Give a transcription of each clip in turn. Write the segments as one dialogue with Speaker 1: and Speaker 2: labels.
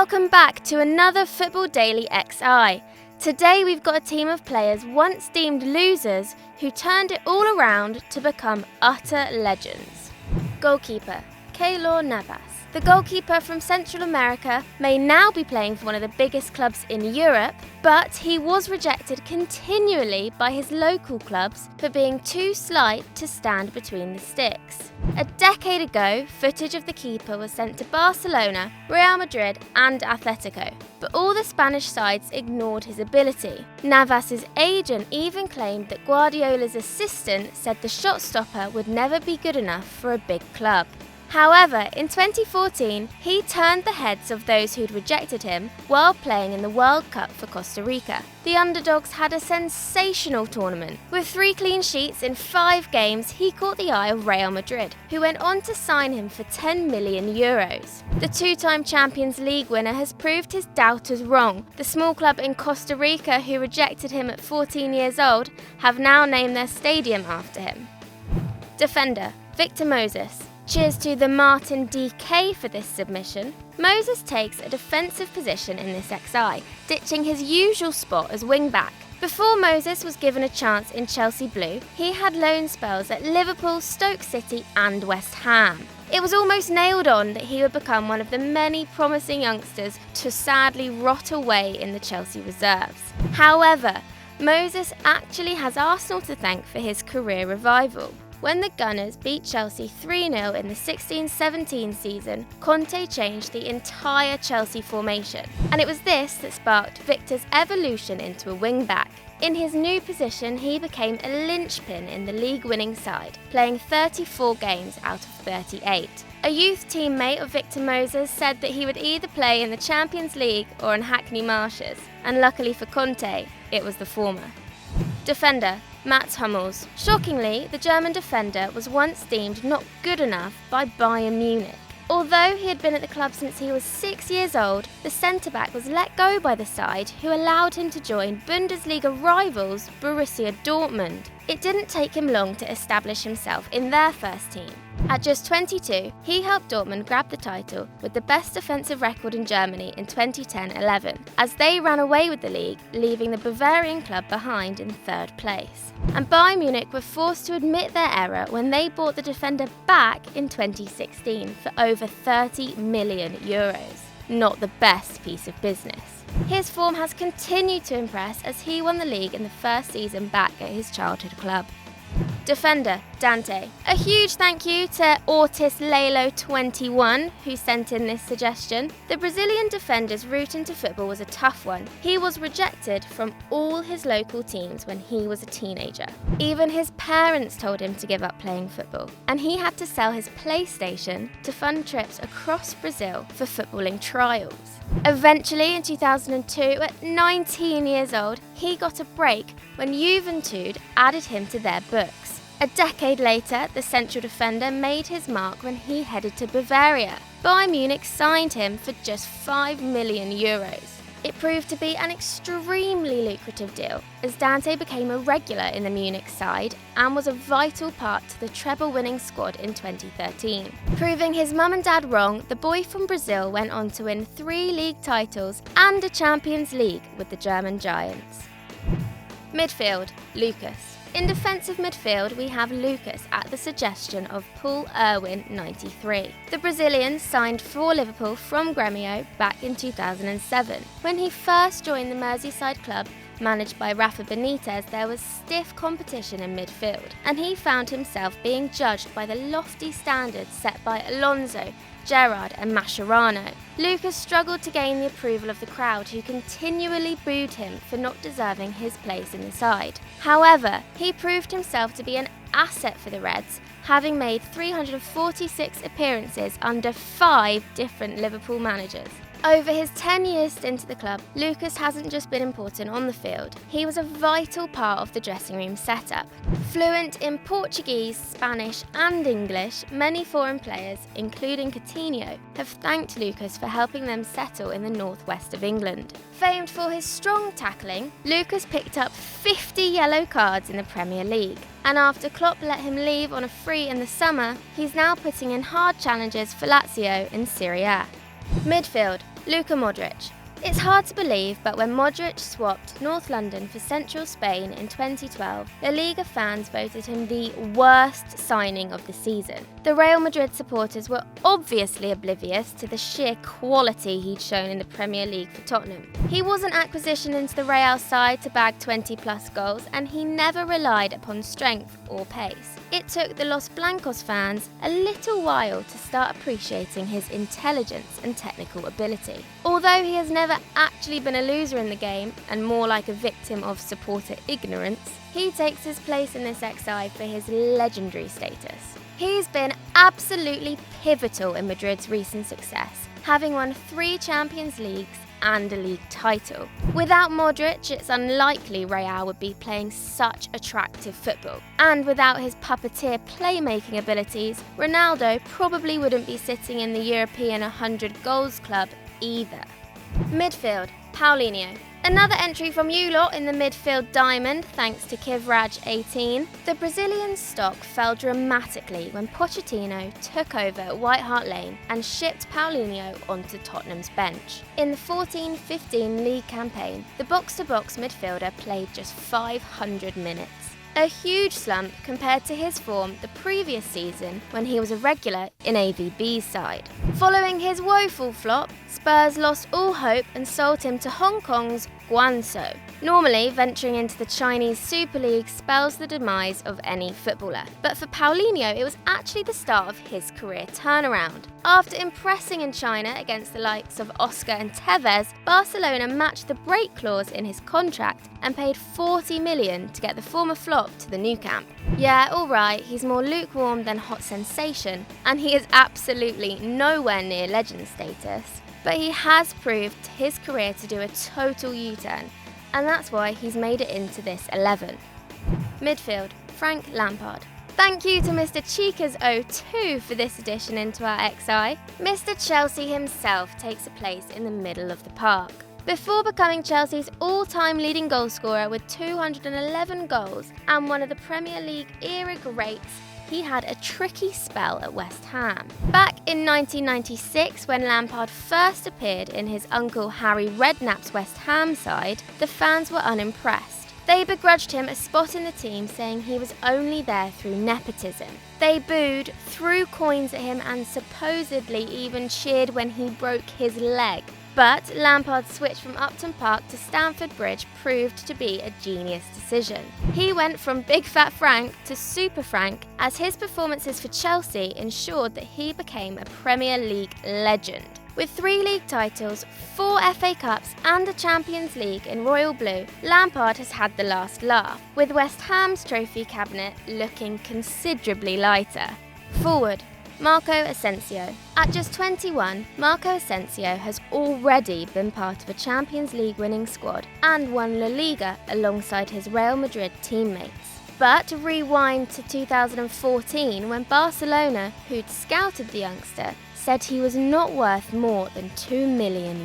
Speaker 1: Welcome back to another Football Daily XI. Today we've got a team of players once deemed losers who turned it all around to become utter legends. Goalkeeper, Keylor Navas. The goalkeeper from Central America may now be playing for one of the biggest clubs in Europe, but he was rejected continually by his local clubs for being too slight to stand between the sticks. A decade ago, footage of the keeper was sent to Barcelona, Real Madrid and Atletico, but all the Spanish sides ignored his ability. Navas's agent even claimed that Guardiola's assistant said the shot stopper would never be good enough for a big club. However, in 2014, he turned the heads of those who'd rejected him while playing in the World Cup for Costa Rica. The underdogs had a sensational tournament. With 3 clean sheets in 5 games, he caught the eye of Real Madrid, who went on to sign him for €10 million. The 2-time Champions League winner has proved his doubters wrong. The small club in Costa Rica who rejected him at 14 years old have now named their stadium after him. Defender, Victor Moses. Cheers to the Martin DK for this submission. Moses takes a defensive position in this XI, ditching his usual spot as wing-back. Before Moses was given a chance in Chelsea Blue, he had loan spells at Liverpool, Stoke City and West Ham. It was almost nailed on that he would become one of the many promising youngsters to sadly rot away in the Chelsea reserves. However, Moses actually has Arsenal to thank for his career revival. When the Gunners beat Chelsea 3-0 in the 16-17 season, Conte changed the entire Chelsea formation, and it was this that sparked Victor's evolution into a wing-back. In his new position, he became a linchpin in the league-winning side, playing 34 games out of 38. A youth teammate of Victor Moses said that he would either play in the Champions League or in Hackney Marshes, and luckily for Conte, it was the former. Defender, Mats Hummels. Shockingly, the German defender was once deemed not good enough by Bayern Munich. Although he had been at the club since he was 6 years old, the centre-back was let go by the side, who allowed him to join Bundesliga rivals Borussia Dortmund. It didn't take him long to establish himself in their first team. At just 22, he helped Dortmund grab the title with the best defensive record in Germany in 2010-11, as they ran away with the league, leaving the Bavarian club behind in 3rd place. And Bayern Munich were forced to admit their error when they bought the defender back in 2016 for over €30 million. Not the best piece of business. His form has continued to impress as he won the league in the first season back at his childhood club. Defender, Dante. A huge thank you to Ortis Lelo21 who sent in this suggestion. The Brazilian defender's route into football was a tough one. He was rejected from all his local teams when he was a teenager. Even his parents told him to give up playing football, and he had to sell his PlayStation to fund trips across Brazil for footballing trials. Eventually, in 2002, at 19 years old, he got a break when Juventude added him to their books. A decade later, the central defender made his mark when he headed to Bavaria. Bayern Munich signed him for just €5 million. It proved to be an extremely lucrative deal, as Dante became a regular in the Munich side and was a vital part to the treble-winning squad in 2013. Proving his mum and dad wrong, the boy from Brazil went on to win 3 league titles and a Champions League with the German Giants. Midfield, Lucas. In defensive midfield, we have Lucas at the suggestion of Paul Irwin, 93. The Brazilian signed for Liverpool from Grêmio back in 2007. When he first joined the Merseyside club, managed by Rafa Benitez, there was stiff competition in midfield, and he found himself being judged by the lofty standards set by Alonso, Gerrard and Mascherano. Lucas struggled to gain the approval of the crowd, who continually booed him for not deserving his place in the side. However, he proved himself to be an asset for the Reds, having made 346 appearances under 5 different Liverpool managers. Over his 10-year stint at the club, Lucas hasn't just been important on the field, he was a vital part of the dressing room setup. Fluent in Portuguese, Spanish and English, many foreign players, including Coutinho, have thanked Lucas for helping them settle in the northwest of England. Famed for his strong tackling, Lucas picked up 50 yellow cards in the Premier League. And after Klopp let him leave on a free in the summer, he's now putting in hard challenges for Lazio in Serie A. Midfield, Luka Modric. It's hard to believe, but when Modric swapped North London for central Spain in 2012, La Liga fans voted him the worst signing of the season. The Real Madrid supporters were obviously oblivious to the sheer quality he'd shown in the Premier League for Tottenham. He was an acquisition into the Real side to bag 20-plus goals, and he never relied upon strength or pace. It took the Los Blancos fans a little while to start appreciating his intelligence and technical ability. Although he has never actually been a loser in the game, and more like a victim of supporter ignorance, he takes his place in this XI for his legendary status. He's been absolutely pivotal in Madrid's recent success, having won 3 Champions Leagues and a league title. Without Modric, it's unlikely Real would be playing such attractive football. And without his puppeteer playmaking abilities, Ronaldo probably wouldn't be sitting in the European 100 goals club either. Midfield, Paulinho. Another entry from you lot in the midfield diamond, thanks to Kivraj 18. The Brazilian stock fell dramatically when Pochettino took over at White Hart Lane and shipped Paulinho onto Tottenham's bench. In the 14-15 league campaign, the box-to-box midfielder played just 500 minutes. A huge slump compared to his form the previous season when he was a regular in AVB's side. Following his woeful flop, Spurs lost all hope and sold him to Hong Kong's Guangzhou. Normally, venturing into the Chinese Super League spells the demise of any footballer, but for Paulinho it was actually the start of his career turnaround. After impressing in China against the likes of Oscar and Tevez, Barcelona matched the break clause in his contract and paid 40 million to get the former flop to the new camp. Yeah, alright, he's more lukewarm than hot sensation, and he is absolutely nowhere near legend status. But he has proved his career to do a total U-turn, and that's why he's made it into this 11. Midfield, Frank Lampard. Thank you to Mr. Chicas02 for this addition into our XI. Mr. Chelsea himself takes a place in the middle of the park. Before becoming Chelsea's all-time leading goalscorer with 211 goals and one of the Premier League era greats, he had a tricky spell at West Ham. Back in 1996, when Lampard first appeared in his uncle Harry Redknapp's West Ham side, the fans were unimpressed. They begrudged him a spot in the team, saying he was only there through nepotism. They booed, threw coins at him, and supposedly even cheered when he broke his leg. But Lampard's switch from Upton Park to Stamford Bridge proved to be a genius decision. He went from Big Fat Frank to Super Frank, as his performances for Chelsea ensured that he became a Premier League legend. With 3 league titles, 4 FA Cups and a Champions League in royal blue, Lampard has had the last laugh, with West Ham's trophy cabinet looking considerably lighter. Forward, Marco Ascencio. At just 21, Marco Ascencio has already been part of a Champions League winning squad and won La Liga alongside his Real Madrid teammates. But rewind to 2014, when Barcelona, who'd scouted the youngster, said he was not worth more than €2 million.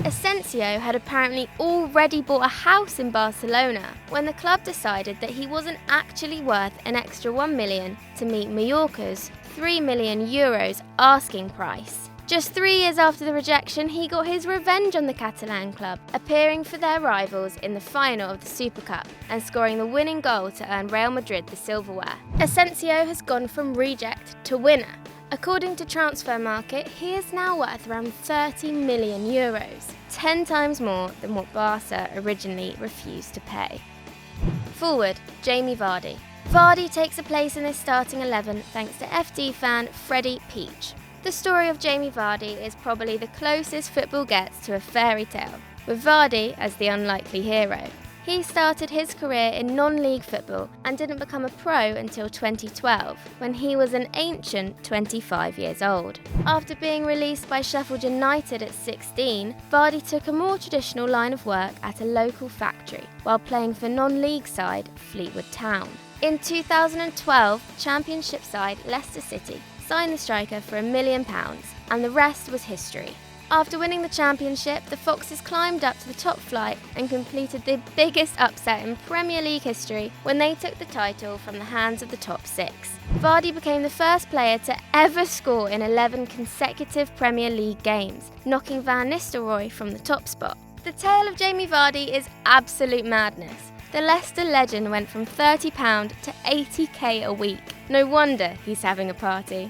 Speaker 1: Ascencio had apparently already bought a house in Barcelona when the club decided that he wasn't actually worth an extra €1 million to meet Mallorca's €3 million asking price. Just 3 years after the rejection, he got his revenge on the Catalan club, appearing for their rivals in the final of the Super Cup and scoring the winning goal to earn Real Madrid the silverware. Ascencio has gone from reject to winner. According to Transfermarkt, he is now worth around €30 million, 10 times more than what Barca originally refused to pay. Forward, Jamie Vardy. Vardy takes a place in this starting 11 thanks to FD fan Freddie Peach. The story of Jamie Vardy is probably the closest football gets to a fairy tale, with Vardy as the unlikely hero. He started his career in non-league football and didn't become a pro until 2012, when he was an ancient 25 years old. After being released by Sheffield United at 16, Vardy took a more traditional line of work at a local factory, while playing for non-league side Fleetwood Town. In 2012, Championship side Leicester City signed the striker for £1 million, and the rest was history. After winning the championship, the Foxes climbed up to the top flight and completed the biggest upset in Premier League history when they took the title from the hands of the top six. Vardy became the first player to ever score in 11 consecutive Premier League games, knocking Van Nistelrooy from the top spot. The tale of Jamie Vardy is absolute madness. The Leicester legend went from £30 to £80k a week. No wonder he's having a party.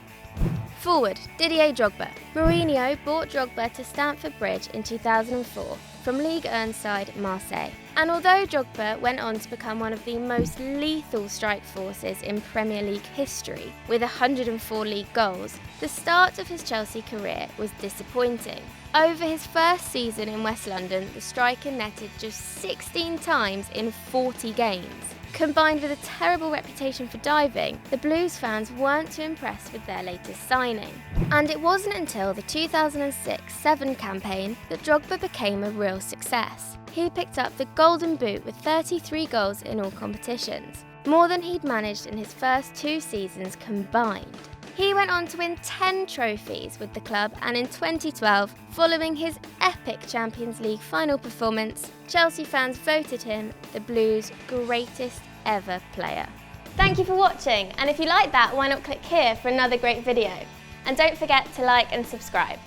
Speaker 1: Forward, Didier Drogba. Mourinho bought Drogba to Stamford Bridge in 2004 from Ligue 1 side Marseille. And although Drogba went on to become one of the most lethal strike forces in Premier League history, with 104 league goals, the start of his Chelsea career was disappointing. Over his first season in West London, the striker netted just 16 times in 40 games. Combined with a terrible reputation for diving, the Blues fans weren't too impressed with their latest signing. And it wasn't until the 2006-07 campaign that Drogba became a real success. He picked up the Golden Boot with 33 goals in all competitions, more than he'd managed in his first 2 seasons combined. He went on to win 10 trophies with the club, and in 2012, following his epic Champions League final performance, Chelsea fans voted him the Blues' greatest ever player. Thank you for watching, and if you like that, why not click here for another great video? And don't forget to like and subscribe.